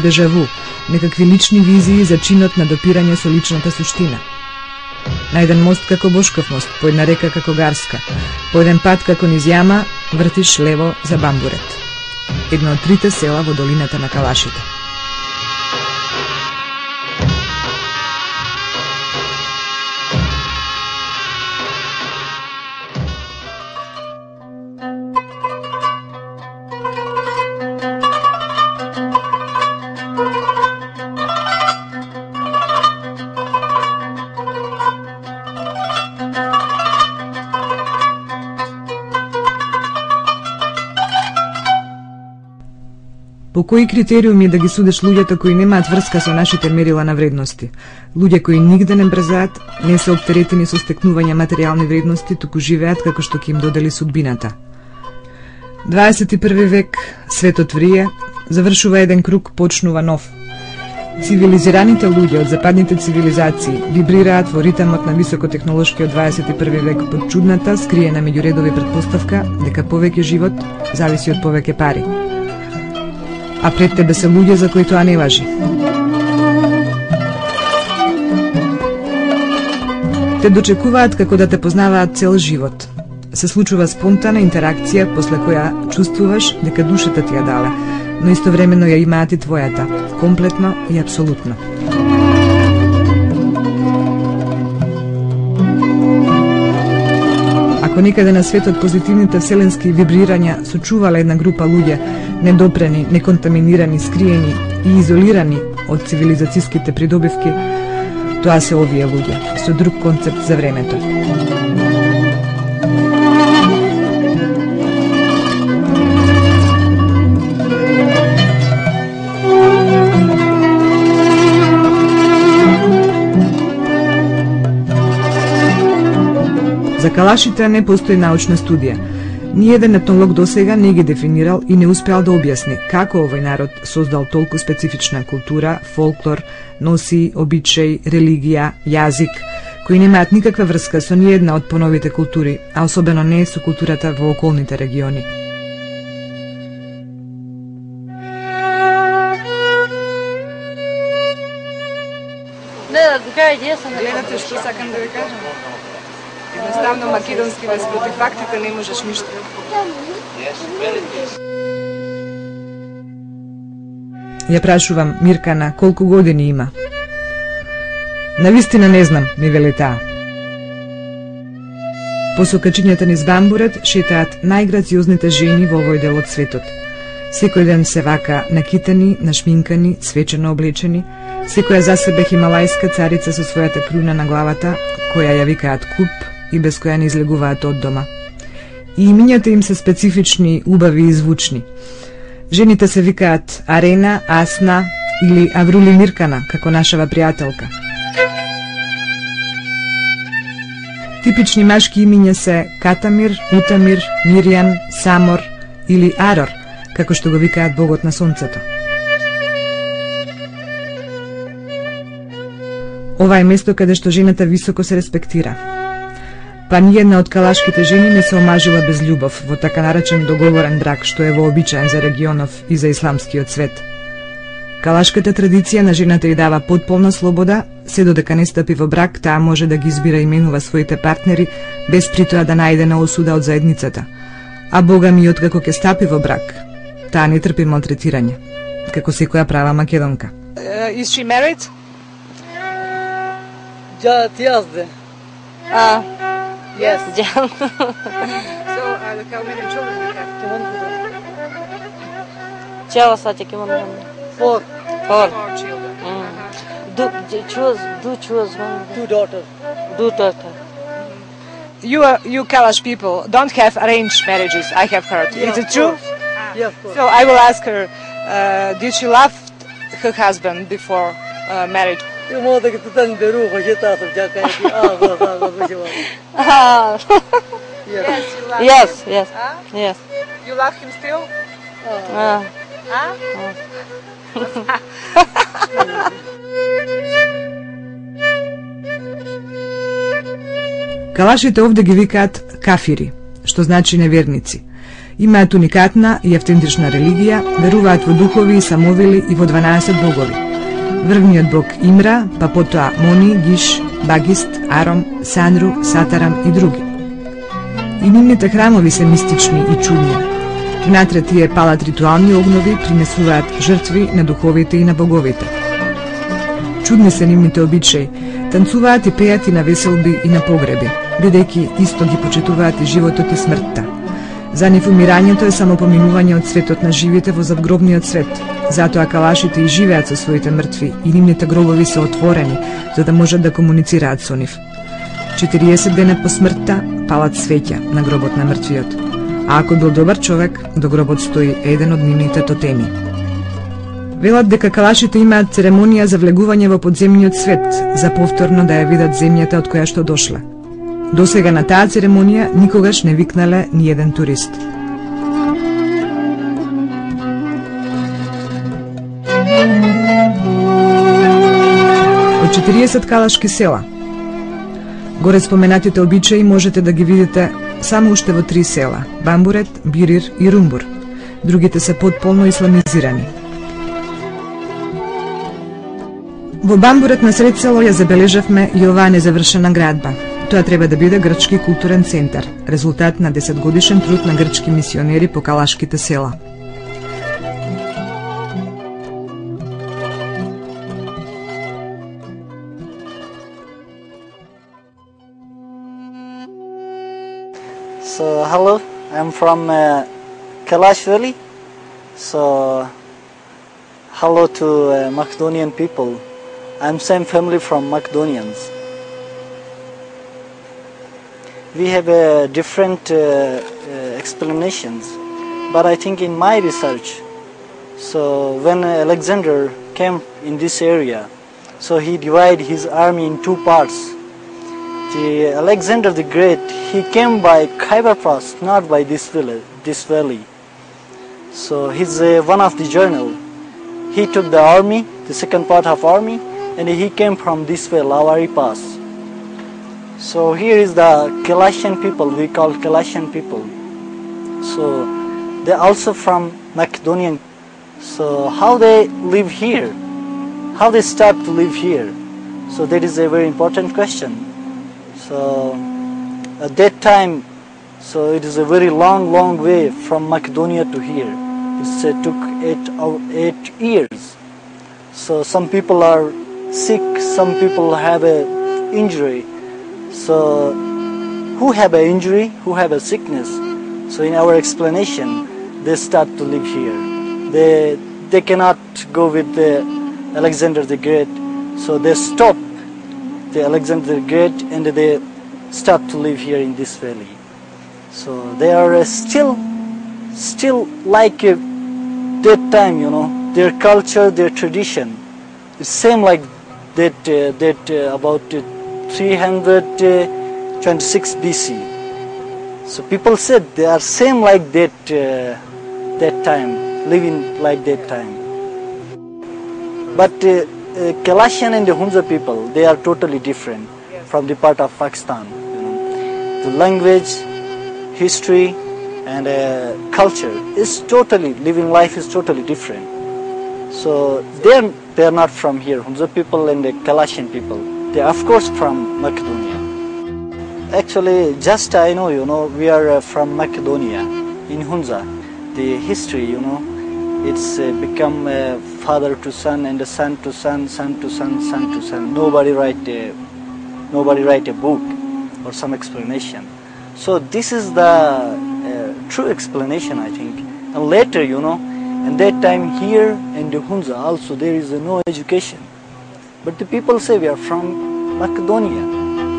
дежаву, некакви лични визии за чинот на допирање со личната суштина. На еден мост како Бошков мост, по една река како Гарска, по еден пат како низ јама, вртиш лево за Бамбурет. Едно од трите села во долината на Калашите. По кои критериуми да ги судиш луѓето кои немаат врска со нашите мерила на вредности? Луѓе кои нигде не брзаат, не се оптеретени со стекнување материјални вредности, туку живеат како што ќе им додели судбината. 21 век, светот врие, завршува еден круг, почнува нов. Цивилизираните луѓе од западните цивилизации вибрираат во ритамот на високотехнолошкиот 21 век под чудната, скриена меѓу редови претпоставка дека повеќе живот зависи од повеќе пари. А пред тебе се луѓе за кои тоа не важи. Те дочекуваат како да те познаваат цел живот. Се случува спонтана интеракција после која чувствуваш дека душата ти ја дала, но истовремено ја имаат и твојата, комплетно и апсолутно. Ако некаде на светот позитивните вселенски вибрирања сочувала една група луѓе, недопрени, неконтаминирани, скриени и изолирани од цивилизацијските придобивки, тоа се овие луѓе, со друг концепт за времето. За Калашите не постои научна студија. Ниеден етнолог досега не ги дефинирал и не успеал да објасни како овој народ создал толку специфична култура, фолклор, носи, обичај, религија, јазик, кои немаат никаква врска со ниедна од поновите култури, а особено не со културата во околните региони. Гледате што сакам да ви кажам? Едноставно македонски без против фактите не можеш ништо. Ја прашувам Миркана колку години има. Навистина не знам, ми вели таа. По сокачињата низ Бамбурет шетаат најграциозните жени во овој дел од светот. Секој ден се вака накитани, нашминкани, свечено облечени, секоја за себе хималајска царица со својата круна на главата, која ја викаат куп и без која не излегуваат од дома. И имињата им се специфични, убави и звучни. Жените се викаат Арена, Асна или Аврули Миркана, како нашава пријателка. Типични машки имиња се Катамир, Утамир, Миријан, Самор или Арор, како што го викаат богот на сонцето. Ова е место каде што жената високо се респектира. Па ниедна од калашките жени не се омажила без љубов во така наречен договорен брак, што е вообичаен за регионов и за исламскиот свет. Калашката традиција на жената ја дава потполна слобода, се додека не стапи во брак, таа може да ги избира и именува своите партнери, без притоа да најде на осуда од заедницата. А Бога ми, откако ќе стапи во брак, таа не трпи малтретирање, како секоја права македонка. Is she married? Yazdı. Yes. Can. So, how many children do you have? Чего сати кимон? Four. Four. 4 children. Choose one. Two daughters. Do daughter. You Kalash people don't have arranged marriages, I have heard. Yeah, Is it true? Yeah, of course. So I will ask her, did she love her husband before marriage? Moda que tu tens beru, hoje tá tu já cai aqui. Yes. Yes. You love him still? Калашите овде ги викаат кафири, што значи неверници. Имаат уникатна и автентична религија, веруваат во духови и самовили и во 12 богови. Врвниот бог Имра, па потоа Мони, Гиш, Багист, Аром, Санру, Сатарам и други. И нивните храмови се мистични и чудни. Внатре тие палат ритуални огнови, принесуваат жртви на духовите и на боговите. Чудни се нивните обичаи, танцуваат и пеат и на веселби и на погреби, бидејќи исто ги почитуваат и животот и смртта. За нив умирањето е само поминување од светот на живите во задгробниот свет, затоа калашите и живеат со своите мртви и нивните гробови се отворени, за да можат да комуницираат со нив. 40 дена по смртта палат свеќа на гробот на мртвиот, а ако бил добар човек, до гробот стои еден од нивните тотеми. Велат дека калашите имаат церемонија за влегување во подземниот свет, за повторно да ја видат земјата од која што дошла. До сега на таа церемонија никогаш не викнале ни еден турист. Од 40 калашки села. Горе споменатите обичаи можете да ги видите само уште во 3 села – Бамбурет, Бирир и Румбур. Другите се потполно исламизирани. Во Бамбурет на сред село ја забележавме и оваа незавршена градба. Тоа треба да биде грчки културен центар, резултат на 10-годишен труд на грчки мисионери по калашките села. So hello, I'm from Kalash Valley. So hello to Macedonian people. I'm same family from Macedonians. We have different explanations, but I think in my research, so when Alexander came in this area, so he divided his army in 2 parts. The Alexander the Great, he came by Khyber Pass, not by this valley. So he's one of the journal. He took the army, the second part of army, and he came from this way, Lawari Pass. So here is the Kalashian people, we call Kalashian people. So they're also from Macedonian. So how they live here? How they start to live here? So that is a very important question. So at that time, so it is a very long way from Macedonia to here. It took 8 years. So some people are sick, some people have a injury. So who have an injury, who have a sickness, so in our explanation, they start to live here. They cannot go with Alexander the Great, so they stop the Alexander the Great and they start to live here in this valley. So they are still like that time, you know, their culture, their tradition. It's same like that about 326 BC. So people said they are same like that time, living like that time. But Kalashian and the Hunza people, they are totally different from the part of Pakistan. You know. The language, history, and culture is totally, living life is totally different. So they are not from here, Hunza people and the Kalashian people. They are of course from Macedonia. Actually, just I know, you know, we are from Macedonia, in Hunza. The history, you know, it's become father to son and son to son, son to son, son to son. Nobody write a book or some explanation. So this is the true explanation, I think. And later, you know, in that time here in the Hunza also there is no education. But the people say we are from Macedonia.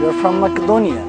We are from Macedonia.